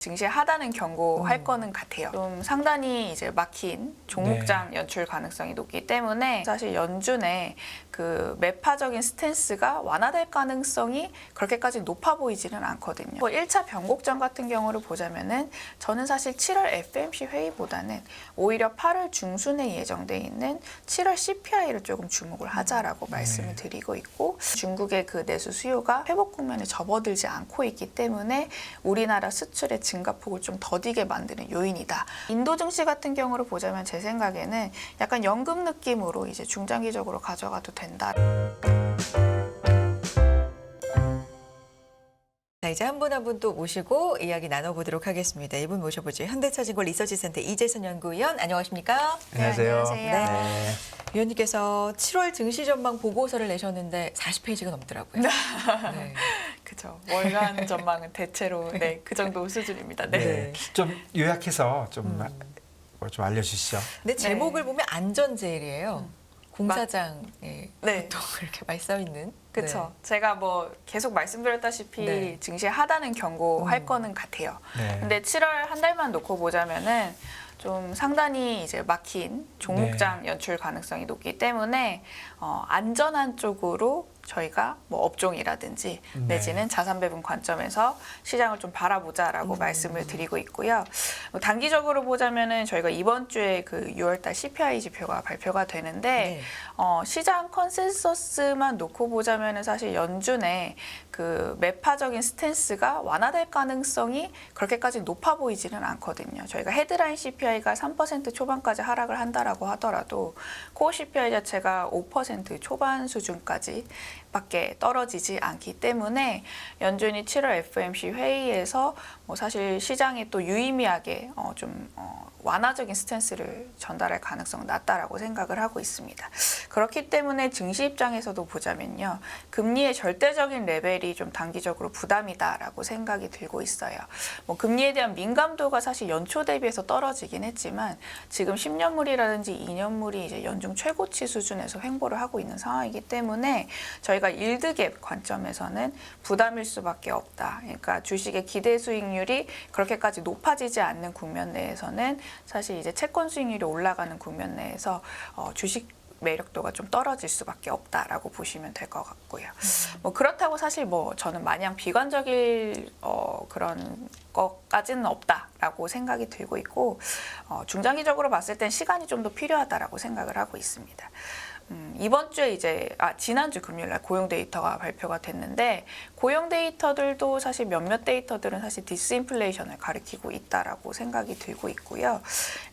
증시하다는 경고할 거는 같아요. 좀 상당히 이제 막힌 종목장 연출 가능성이 높기 때문에 사실 연준의 그 매파적인 스탠스가 완화될 가능성이 그렇게까지 높아 보이지는 않거든요. 1차 변곡점 같은 경우를 보자면은 저는 사실 7월 FOMC 회의보다는 오히려 8월 중순에 예정돼 있는 7월 CPI를 조금 주목을 하자라고 말씀을 드리고 있고, 중국의 그 내수 수요가 회복 국면에 접어들지 않고 있기 때문에 우리나라 수출의 증가폭을 좀 더디게 만드는 요인이다. 인도 증시 같은 경우를 보자면 제 생각에는 약간 연금 느낌으로 이제 중장기적으로 가져가도 된다. 자, 이제 한 분 한 분 또 모시고 이야기 나눠보도록 하겠습니다. 이분 모셔보죠. 현대차증권 리서치센터 이재선 연구위원, 안녕하십니까? 안녕하세요. 네. 위원님께서 7월 증시 전망 보고서를 내셨는데 40페이지가 넘더라고요. 네. 그죠. 월간 전망은 대체로 그 정도 수준입니다. 네. 좀 요약해서 좀 알려주시죠. 근데 제목을 보면 안전제일이에요. 공사장에 네. 보통 이렇게 많이 써 있는. 그렇죠. 제가 뭐 계속 말씀드렸다시피 증시하다는 경고할 거는 같아요. 근데 7월 한 달만 놓고 보자면은 좀 상당히 이제 막힌 종목장 연출 가능성이 높기 때문에 안전한 쪽으로 저희가 뭐 업종이라든지 내지는 자산 배분 관점에서 시장을 좀 바라보자라고 말씀을 드리고 있고요. 뭐 단기적으로 보자면은 저희가 이번 주에 그 6월달 CPI 지표가 발표가 되는데 시장 컨센서스만 놓고 보자면은 사실 연준의 그 매파적인 스탠스가 완화될 가능성이 그렇게까지 높아 보이지는 않거든요. 저희가 헤드라인 CPI가 3% 초반까지 하락을 한다라고 하더라도 코어 CPI 자체가 5% 초반 수준까지 밖에 떨어지지 않기 때문에 연준이 7월 FOMC 회의에서 뭐 사실 시장에 또 유의미하게 완화적인 스탠스를 전달할 가능성은 낮다라고 생각을 하고 있습니다. 그렇기 때문에 증시 입장에서도 보자면요, 금리의 절대적인 레벨이 좀 단기적으로 부담이다라고 생각이 들고 있어요. 뭐 금리에 대한 민감도가 사실 연초 대비해서 떨어지긴 했지만 지금 10년물이라든지 2년물이 이제 연중 최고치 수준에서 횡보를 하고 있는 상황이기 때문에 저희가 일드갭 관점에서는 부담일 수밖에 없다. 그러니까 주식의 기대 수익률이 그렇게까지 높아지지 않는 국면 내에서는 사실 이제 채권 수익률이 올라가는 국면 내에서 주식 매력도가 좀 떨어질 수밖에 없다라고 보시면 될 것 같고요. 뭐 그렇다고 사실 뭐 저는 마냥 비관적일 그런 것까지는 없다라고 생각이 들고 있고, 중장기적으로 봤을 땐 시간이 좀 더 필요하다라고 생각을 하고 있습니다. 이번 주에 이제 지난주 금요일날 고용 데이터가 발표가 됐는데, 고용 데이터들도 사실 몇몇 데이터들은 사실 디스인플레이션을 가리키고 있다라고 생각이 들고 있고요.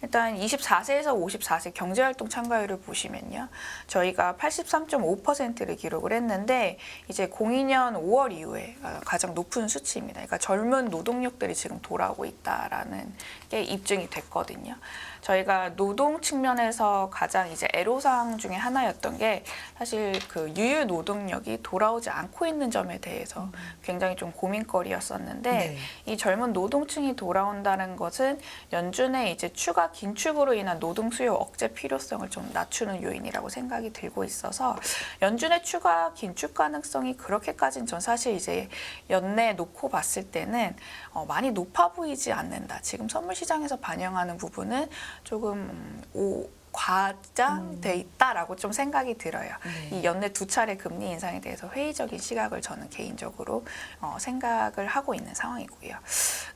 일단 24세에서 54세 경제활동 참가율을 보시면요, 저희가 83.5%를 기록을 했는데 이제 02년 5월 이후에 가장 높은 수치입니다. 그러니까 젊은 노동력들이 지금 돌아오고 있다라는 게 입증이 됐거든요. 저희가 노동 측면에서 가장 이제 애로사항 중에 하나였던 게 사실 그 유유 노동력이 돌아오지 않고 있는 점에 대해서 굉장히 좀 고민거리였었는데, 이 젊은 노동층이 돌아온다는 것은 연준의 이제 추가 긴축으로 인한 노동 수요 억제 필요성을 좀 낮추는 요인이라고 생각이 들고 있어서 연준의 추가 긴축 가능성이 그렇게까지는 전 사실 이제 연내 놓고 봤을 때는 많이 높아 보이지 않는다. 지금 선물 시장에서 반영하는 부분은 조금 과장돼 있다라고 좀 생각이 들어요. 이 연내 두 차례 금리 인상에 대해서 회의적인 시각을 저는 개인적으로 생각을 하고 있는 상황이고요.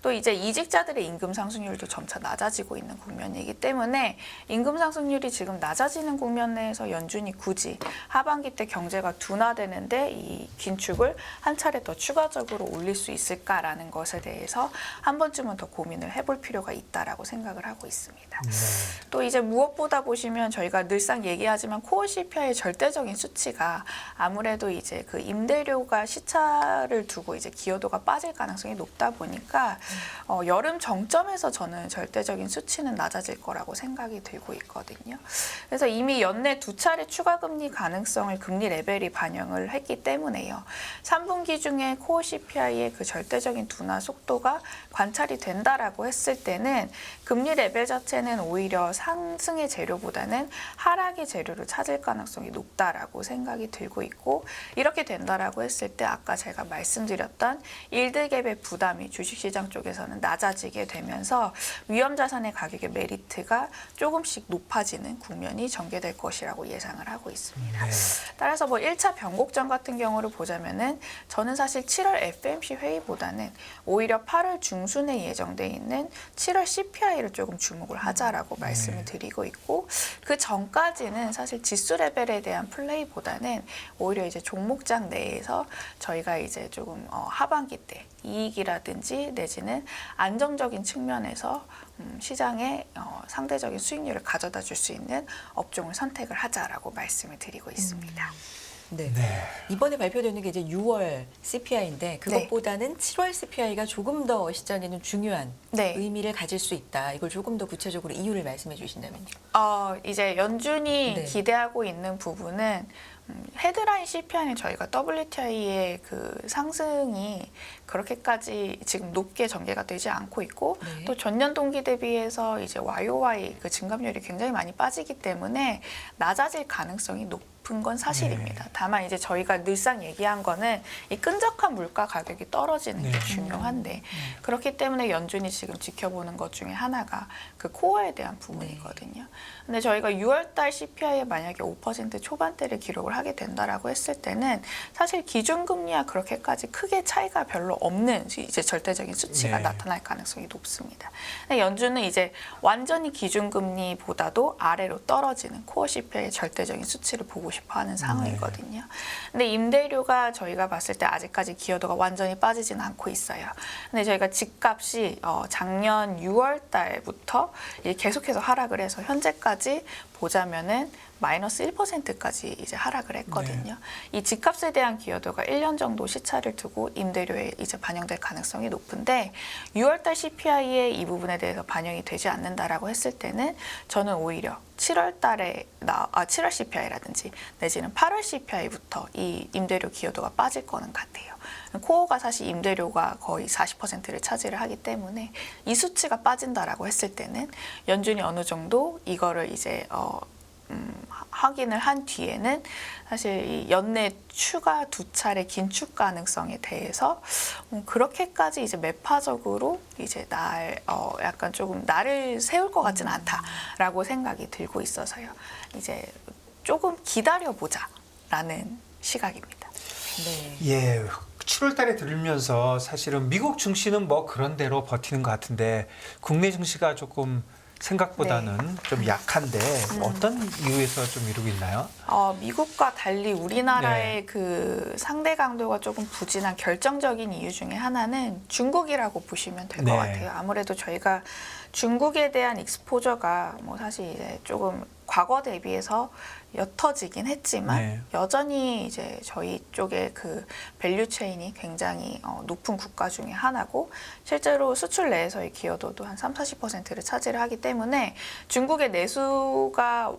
또 이제 이직자들의 임금 상승률도 점차 낮아지고 있는 국면이기 때문에 임금 상승률이 지금 낮아지는 국면 내에서 연준이 굳이 하반기 때 경제가 둔화되는데 이 긴축을 한 차례 더 추가적으로 올릴 수 있을까라는 것에 대해서 한 번쯤은 더 고민을 해볼 필요가 있다라고 생각을 하고 있습니다. 또 이제 무엇보다 보시면 저희가 늘상 얘기하지만 코어 CPI의 절대적인 수치가 아무래도 이제 그 임대료가 시차를 두고 이제 기여도가 빠질 가능성이 높다 보니까 여름 정점에서 저는 절대적인 수치는 낮아질 거라고 생각이 들고 있거든요. 그래서 이미 연내 두 차례 추가 금리 가능성을 금리 레벨이 반영을 했기 때문에요. 3분기 중에 코어 CPI의 그 절대적인 둔화 속도가 관찰이 된다라고 했을 때는 금리 레벨 자체는 오히려 상승의 재료 기여도보다는 하락의 재료를 찾을 가능성이 높다라고 생각이 들고 있고 이렇게 된다라고 했을 때 아까 제가 말씀드렸던 일드갭의 부담이 주식시장 쪽에서는 낮아지게 되면서 위험자산의 가격의 메리트가 조금씩 높아지는 국면이 전개될 것이라고 예상을 하고 있습니다. 네. 따라서 뭐 1차 변곡점 같은 경우를 보자면은 저는 사실 7월 FMC 회의보다는 오히려 8월 중순에 예정돼 있는 7월 CPI를 조금 주목을 하자라고 말씀을 드리고 있고 그 전까지는 사실 지수 레벨에 대한 플레이보다는 오히려 이제 종목장 내에서 저희가 이제 조금 하반기 때 이익이라든지 내지는 안정적인 측면에서 시장에 상대적인 수익률을 가져다 줄 수 있는 업종을 선택을 하자라고 말씀을 드리고 있습니다. 네. 네. 이번에 발표되는 게 이제 6월 CPI인데 그것보다는 7월 CPI가 조금 더 시장에는 중요한 네. 의미를 가질 수 있다. 이걸 조금 더 구체적으로 이유를 말씀해 주신다면요. 이제 연준이 네. 기대하고 있는 부분은 헤드라인 CPI는 저희가 WTI의 그 상승이 그렇게까지 지금 높게 전개가 되지 않고 있고 네. 또 전년 동기 대비해서 이제 YOY 그 증감률이 굉장히 많이 빠지기 때문에 낮아질 가능성이 높은 건 사실입니다. 다만 이제 저희가 늘상 얘기한 거는 이 끈적한 물가 가격이 떨어지는 게 네. 중요한데 그렇기 때문에 연준이 지금 지켜보는 것 중에 하나가 그 코어에 대한 부분이거든요. 근데 저희가 6월달 CPI에 만약에 5% 초반대를 기록을 하게 된다라고 했을 때는 사실 기준금리와 그렇게까지 크게 차이가 별로 없는 이제 절대적인 수치가 네. 나타날 가능성이 높습니다. 근데 연준은 이제 완전히 기준금리보다도 아래로 떨어지는 코어 CPI의 절대적인 수치를 보고 싶어하는 상황이거든요. 근데 임대료가 저희가 봤을 때 아직까지 기여도가 완전히 빠지지는 않고 있어요. 근데 저희가 집값이 작년 6월 달부터 계속해서 하락을 해서 현재까지 보자면은 마이너스 1%까지 이제 하락을 했거든요. 이 집값에 대한 기여도가 1년 정도 시차를 두고 임대료에 이제 반영될 가능성이 높은데 6월달 CPI에 이 부분에 대해서 반영이 되지 않는다라고 했을 때는 저는 오히려 7월 CPI라든지 내지는 8월 CPI부터 이 임대료 기여도가 빠질 거는 같아요. 코어가 사실 임대료가 거의 40%를 차지를 하기 때문에 이 수치가 빠진다라고 했을 때는 연준이 어느 정도 이거를 이제 확인을 한 뒤에는 사실 이 연내 추가 2차례 긴축 가능성에 대해서 그렇게까지 이제 매파적으로 이제 약간 조금 날을 세울 것 같지는 않다라고 생각이 들고 있어서요. 이제 조금 기다려 보자라는 시각입니다. 네. 예. 7월 달에 들으면서 사실은 미국 증시는 뭐 그런 대로 버티는 것 같은데 국내 증시가 조금 생각보다는 좀 약한데 어떤 이유에서 좀 이러고 있나요? 미국과 달리 우리나라의 네. 그 상대 강도가 조금 부진한 결정적인 이유 중에 하나는 중국이라고 보시면 될 것 네. 같아요. 아무래도 저희가 중국에 대한 익스포저가 뭐 사실 이제 조금 과거 대비해서 옅어지긴 했지만 네. 여전히 이제 저희 쪽의 그 밸류 체인이 굉장히 높은 국가 중에 하나고 실제로 수출 내에서의 기여도도 한 30-40%를 차지를 하기 때문에 중국의 내수가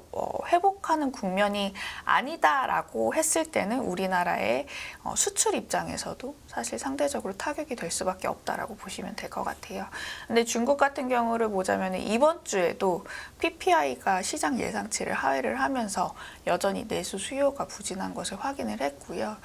회복하는 국면이 아니다라고 했을 때는 우리나라의 수출 입장에서도 사실 상대적으로 타격이 될 수밖에 없다라고 보시면 될 것 같아요. 근데 중국 같은 경우를 보자면 이번 주에도 PPI가 시장 예상치를 하회를 하면서 여전히 내수 수요가 부진한 것을 확인을 했고요.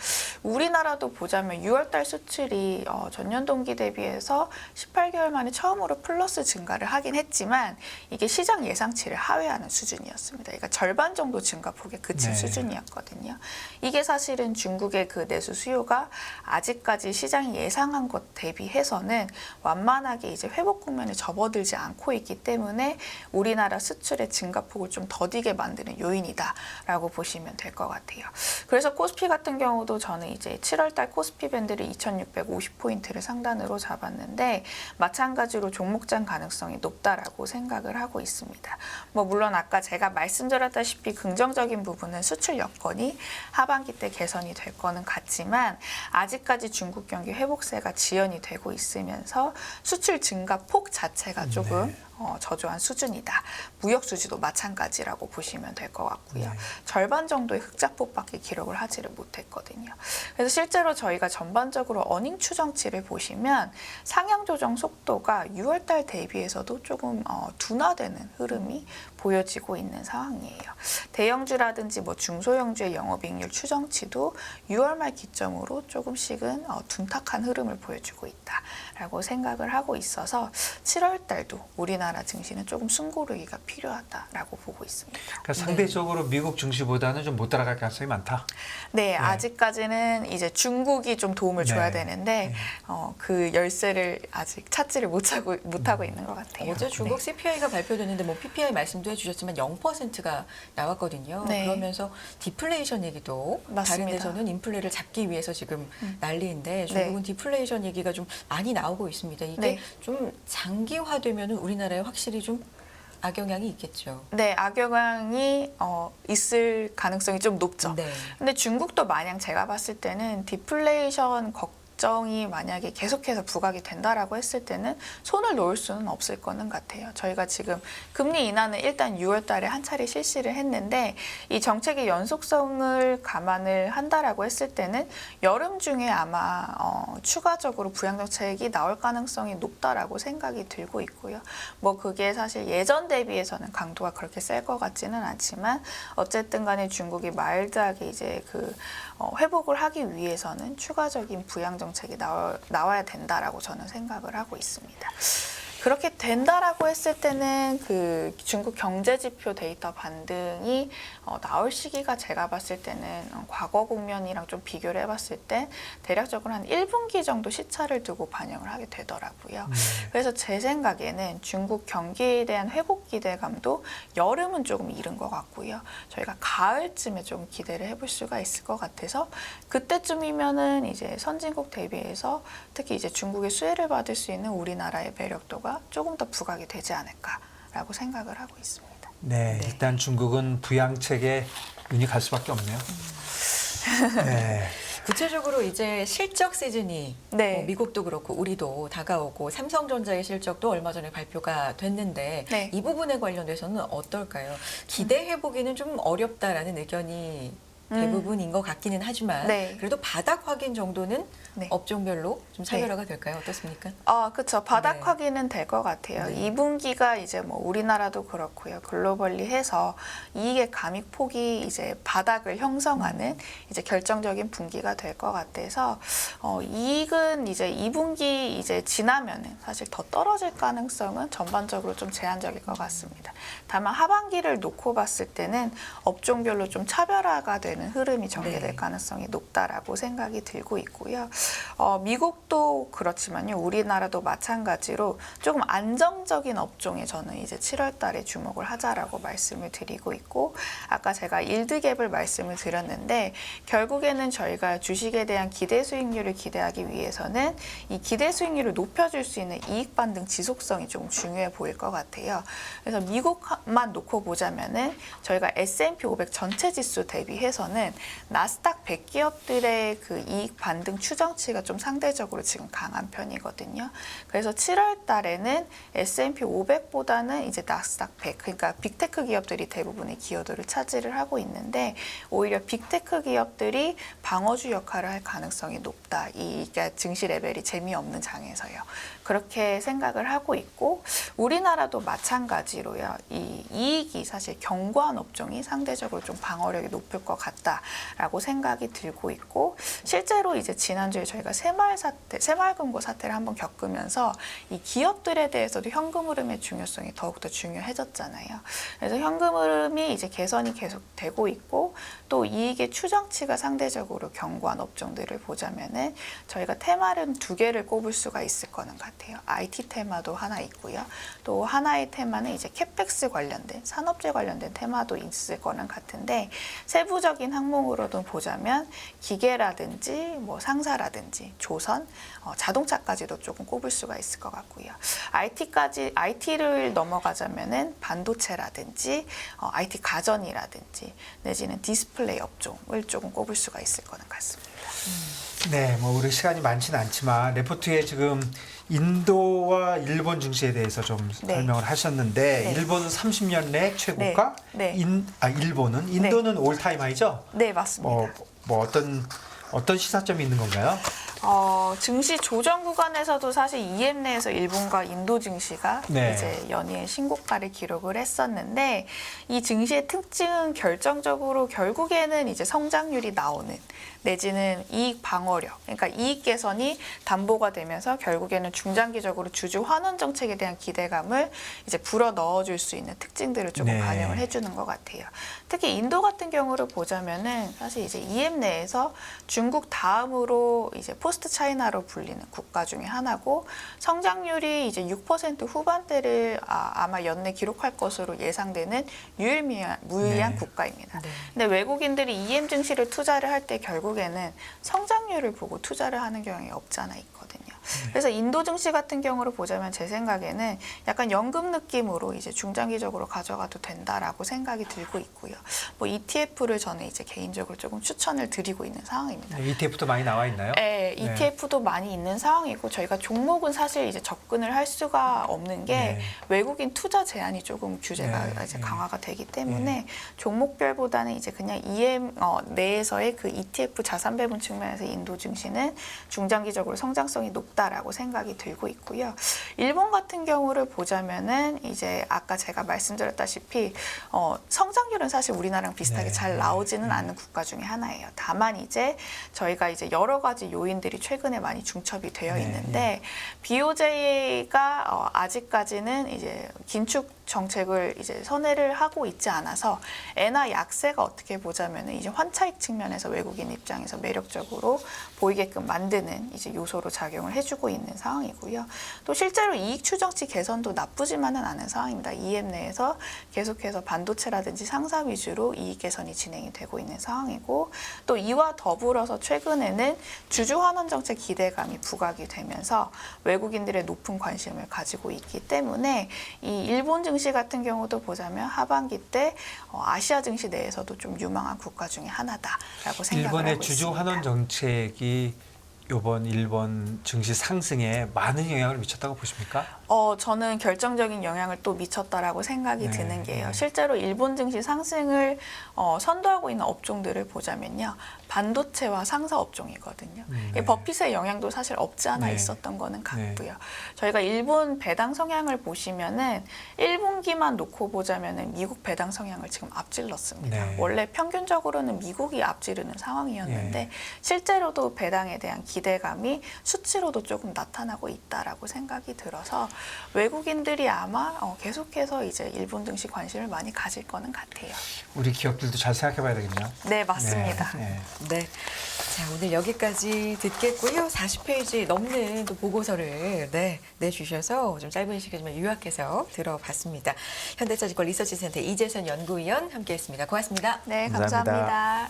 우리나라도 보자면 6월달 수출이 전년 동기 대비해서 18개월 만에 처음으로 플러스 증가를 하긴 했지만 이게 시장 예상치를 하회하는 수준이었습니다. 그러니까 절반 정도 증가폭에 그친 수준이었거든요. 이게 사실은 중국의 그 내수 수요가 아직까지 시장이 예상한 것 대비해서는 완만하게 이제 회복 국면에 접어들지 않고 있기 때문에 우리나라 수출의 증가폭을 좀 더디게 만드는 요인이다라고 보시면 될 것 같아요. 그래서 코스피 같은 경우도 저는 이제 7월달 코스피 밴드를 2,650포인트를 상단으로 잡았는데 마찬가지로 종목장 가능성이 높다라고 생각을 하고 있습니다. 뭐 물론 아까 제가 말씀드렸다시피 긍정적인 부분은 수출 여건이 하반기 때 개선이 될 거는 같지만 아직까지 중국 경기 회복세가 지연이 되고 있으면서 수출 증가 폭 자체가 조금 저조한 수준이다. 무역 수지도 마찬가지라고 보시면 될 것 같고요. 네. 절반 정도의 흑자폭밖에 기록을 하지를 못했거든요. 그래서 실제로 저희가 전반적으로 어닝 추정치를 보시면 상향 조정 속도가 6월달 대비해서도 조금 둔화되는 흐름이 보여지고 있는 상황이에요. 대형주라든지 뭐 중소형주의 영업이익률 추정치도 6월 말 기점으로 조금씩은 둔탁한 흐름을 보여주고 있다라고 생각을 하고 있어서 7월 달도 우리나라 증시는 조금 숨고르기가 필요하다라고 보고 있습니다. 그러니까 상대적으로 미국 증시보다는 좀 못 따라갈 가능성이 많다. 네, 아직까지는 이제 중국이 좀 도움을 네. 줘야 되는데 그 열쇠를 아직 찾지를 못하고 있는 것 같아요. 어제 중국 CPI가 발표됐는데 뭐 PPI 말씀도 해주셨지만 0%가 나왔거든요. 네. 그러면서 디플레이션 얘기도 다른 맞습니다. 데서는 인플레를 잡기 위해서 지금 난리인데 중국은 디플레이션 얘기가 좀 많이 나오고 있습니다. 이게 네. 좀 장기화되면 우리나라에 확실히 좀 악영향이 있겠죠. 네, 악영향이 있을 가능성이 좀 높죠. 네. 근데 중국도 마냥 제가 봤을 때는 디플레이션 걱정이 만약에 계속해서 부각이 된다라고 했을 때는 손을 놓을 수는 없을 거는 같아요. 저희가 지금 금리 인하는 일단 6월 달에 한 차례 실시를 했는데 이 정책의 연속성을 감안을 한다라고 했을 때는 여름 중에 아마 추가적으로 부양정책이 나올 가능성이 높다라고 생각이 들고 있고요. 뭐 그게 사실 예전 대비해서는 강도가 그렇게 셀 것 같지는 않지만 어쨌든 간에 중국이 마일드하게 이제 회복을 하기 위해서는 추가적인 부양 정책이 나와야 된다라고 저는 생각을 하고 있습니다. 그렇게 된다라고 했을 때는 그 중국 경제 지표 데이터 반등이 나올 시기가 제가 봤을 때는 과거 국면이랑 좀 비교를 해봤을 때 대략적으로 한 1분기 정도 시차를 두고 반영을 하게 되더라고요. 그래서 제 생각에는 중국 경기에 대한 회복 기대감도 여름은 조금 이른 것 같고요. 저희가 가을쯤에 좀 기대를 해볼 수가 있을 것 같아서 그때쯤이면은 이제 선진국 대비해서 특히 이제 중국의 수혜를 받을 수 있는 우리나라의 매력도가 조금 더 부각이 되지 않을까라고 생각을 하고 있습니다. 네, 일단 중국은 부양책에 눈이 갈 수밖에 없네요. 네. 구체적으로 이제 실적 시즌이 네. 뭐 미국도 그렇고 우리도 다가오고 삼성전자의 실적도 얼마 전에 발표가 됐는데 네. 이 부분에 관련돼서는 어떨까요? 기대해보기는 좀 어렵다라는 의견이 대부분인 것 같기는 하지만 네. 그래도 바닥 확인 정도는 네. 업종별로 좀 차별화가 될까요? 어떻습니까? 그렇죠. 바닥 네. 확인은 될 것 같아요. 네. 2분기가 이제 뭐 우리나라도 그렇고요. 글로벌리 해서 이익의 감익 폭이 이제 바닥을 형성하는 이제 결정적인 분기가 될 것 같아서 이익은 이제 2분기 이제 지나면은 사실 더 떨어질 가능성은 전반적으로 좀 제한적일 것 같습니다. 다만 하반기를 놓고 봤을 때는 업종별로 좀 차별화가 되는 흐름이 전개될 네. 가능성이 높다라고 생각이 들고 있고요. 미국도 그렇지만요. 우리나라도 마찬가지로 조금 안정적인 업종에 저는 이제 7월 달에 주목을 하자라고 말씀을 드리고 있고 아까 제가 일드갭을 말씀을 드렸는데 결국에는 저희가 주식에 대한 기대 수익률을 기대하기 위해서는 이 기대 수익률을 높여줄 수 있는 이익 반등 지속성이 좀 중요해 보일 것 같아요. 그래서 미국만 놓고 보자면은 저희가 S&P 500 전체 지수 대비해서는 나스닥 100 기업들의 그 이익 반등 추정치가 좀 상대적으로 지금 강한 편이거든요. 그래서 7월 달에는 S&P 500보다는 이제 나스닥 100, 그러니까 빅테크 기업들이 대부분의 기여도를 차지를 하고 있는데 오히려 빅테크 기업들이 방어주 역할을 할 가능성이 높다. 그러니까 증시 레벨이 재미없는 장에서요. 그렇게 생각을 하고 있고 우리나라도 마찬가지로요. 이 이익이 사실 견고한 업종이 상대적으로 좀 방어력이 높을 것 같다라고 생각이 들고 있고 실제로 이제 지난주에 저희가 새마을금고 사태를 한번 겪으면서 이 기업들에 대해서도 현금 흐름의 중요성이 더욱더 중요해졌잖아요. 그래서 현금 흐름이 이제 개선이 계속 되고 있고 또 이익의 추정치가 상대적으로 견고한 업종들을 보자면은 저희가 테마는 2개를 꼽을 수가 있을 거는 같아요. IT 테마도 하나 있고요. 또 하나의 테마는 이제 캐펙스 관련된 산업재 관련된 테마도 있을 거는 같은데 세부적인 항목으로도 보자면 기계라든지 뭐 상사라든지 조선, 자동차까지도 조금 꼽을 수가 있을 것 같고요. IT를 넘어가자면은 반도체라든지 IT 가전이라든지 내지는 디스플레이 업종을 조금 꼽을 수가 있을 거는 같습니다. 네, 뭐 우리 시간이 많지는 않지만 레포트에 지금 인도와 일본 증시에 대해서 좀 네. 설명을 하셨는데 네. 일본은 30년 내 최고가, 네. 일본은 인도는 올타임 하이죠? 네, 맞습니다. 뭐 어떤 시사점이 있는 건가요? 증시 조정 구간에서도 사실 EM 내에서 일본과 인도 증시가 네. 이제 연이은 신고가를 기록을 했었는데 이 증시의 특징은 결정적으로 결국에는 이제 성장률이 나오는 내지는 이익 방어력, 그러니까 이익 개선이 담보가 되면서 결국에는 중장기적으로 주주 환원 정책에 대한 기대감을 이제 불어 넣어줄 수 있는 특징들을 조금 네. 반영을 해주는 것 같아요. 특히 인도 같은 경우를 보자면은 사실 이제 EM 내에서 중국 다음으로 이제 포스트 차이나로 불리는 국가 중에 하나고 성장률이 이제 6% 후반대를 아마 연내 기록할 것으로 예상되는 유일무이한 네. 국가입니다. 네. 근데 외국인들이 EM 증시를 투자를 할 때 결국에는 성장률을 보고 투자를 하는 경향이 없지 않아 있거든요. 그래서 인도 증시 같은 경우를 보자면 제 생각에는 약간 연금 느낌으로 이제 중장기적으로 가져가도 된다라고 생각이 들고 있고요. 뭐 ETF를 저는 이제 개인적으로 조금 추천을 드리고 있는 상황입니다. ETF도 많이 나와 있나요? 네, ETF도 많이 있는 상황이고 저희가 종목은 사실 이제 접근을 할 수가 없는 게 네. 외국인 투자 제한이 조금 규제가 네, 이제 네. 강화가 되기 때문에 종목별보다는 이제 그냥 EM 내에서의 그 ETF 자산 배분 측면에서 인도 증시는 중장기적으로 성장성이 높다라고 생각이 들고 있고요. 일본 같은 경우를 보자면은 이제 아까 제가 말씀드렸다시피 성장률은 사실 우리나라랑 비슷하게 네. 잘 나오지는 않는 국가 중에 하나예요. 다만 이제 저희가 이제 여러 가지 요인들이 최근에 많이 중첩이 되어 네. 있는데 BOJ가 아직까지는 이제 긴축 정책을 이제 선회를 하고 있지 않아서 엔화 약세가 어떻게 보자면은 이제 환차익 측면에서 외국인 입장에서 매력적으로 보이게끔 만드는 이제 요소로 작용을 해주고 있는 상황이고요. 또 실제로 이익 추정치 개선도 나쁘지만은 않은 상황입니다. EM 내에서 계속해서 반도체라든지 상사 위주로 이익 개선이 진행이 되고 있는 상황이고 또 이와 더불어서 최근에는 주주 환원 정책 기대감이 부각이 되면서 외국인들의 높은 관심을 가지고 있기 때문에 이 일본 증시 같은 경우도 보자면 하반기 때 아시아 증시 내에서도 좀 유망한 국가 중에 하나다라고 생각을 일본의 하고 주주 있습니다. 환원 정책이 이번 일본 증시 상승에 많은 영향을 미쳤다고 보십니까? 저는 결정적인 영향을 또 미쳤다라고 생각이 네, 드는 게요. 네. 실제로 일본 증시 상승을 선도하고 있는 업종들을 보자면요. 반도체와 상사 업종이거든요. 네. 버핏의 영향도 사실 없지 않아 네. 있었던 거는 같고요. 저희가 일본 배당 성향을 보시면은 1분기만 놓고 보자면은 미국 배당 성향을 지금 앞질렀습니다. 네. 원래 평균적으로는 미국이 앞지르는 상황이었는데 네. 실제로도 배당에 대한 기대감이 수치로도 조금 나타나고 있다라고 생각이 들어서 외국인들이 아마 계속해서 이제 일본 증시 관심을 많이 가질 거는 같아요. 우리 기업들도 잘 생각해봐야 되겠네요. 네, 맞습니다. 네. 네. 자, 오늘 여기까지 듣겠고요. 40페이지 넘는 또 보고서를 내주셔서 좀 짧은 시간이지만 요약해서 들어봤습니다. 현대차증권 리서치센터 이재선 연구위원 함께했습니다. 고맙습니다. 네, 감사합니다. 감사합니다.